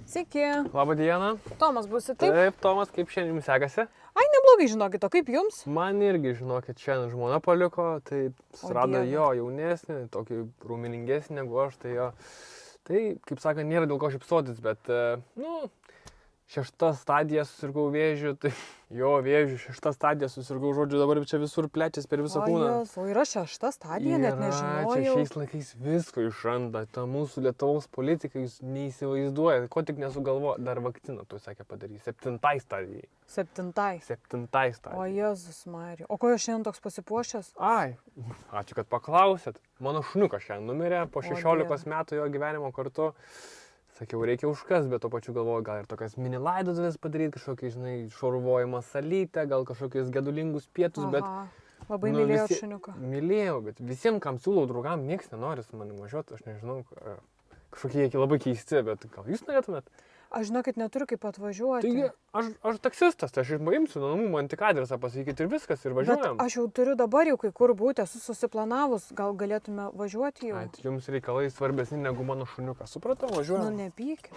Sveiki. Labą dieną. Tomas būsi taip? Taip, Tomas, kaip šiandien jums sekasi? Ai, neblogai, žinokit, o kaip jums? Man irgi, žinokit, šiandien žmona paliko, tai surado Dieve. jo jaunesnį, tokį rūminingesnį negu aš, tai jo. Tai, kaip sakant, nėra dėl ko šipsotis, bet, šešta stadija susirgau vėžiu, tai jo vėžiu, šešta stadija susirgau, žodžiu, dabar čia visur plečias per visą kūną. O yra šešta stadija, net nežinojau. Čia šiais laikais visko išranda, ta mūsų Lietuvos politika, jūs neįsivaizduojate, ko tik nesugalvo, dar vakciną tu sakė padaryti, septintai stadijai. Septintai. Septintai stadijai. O Jėzus Marija. O ko aš šiandien toks pasipuošęs? Ai, ačiū, kad paklausėt. Mano šuniukas šiandien numirė po 16 Dieve. metų jo gyvenimo kartu. Sakiau, reikia užkas, bet tuo pačiu galvoju, gal ir tokias mini laidotuvės padaryti, kažkokį, žinai, šarvojimą salytę, gal kažkokius gedulingus pietus, bet... Labai mylėjau šuniuką. Mylėjau, bet visiems, kam siūlau draugam, niekas nenori su manimi važiuoti, aš nežinau, kažkokie jie labai keisti, bet gal jūs norėtumėt? Aš žinokit, neturiu kaip atvažiuoti. Taigi, aš taksistas, tai aš paimsiu nuo namų, man tik adresą pasakyti ir viskas, ir Bet važiuojam. aš jau turiu dabar jau kai kur būti, esu susiplanavus, gal galėtume važiuoti jau. Ai, tai jums reikalai svarbesni negu mano šuniukas, supratau, Nu, važiuojam. nepykit.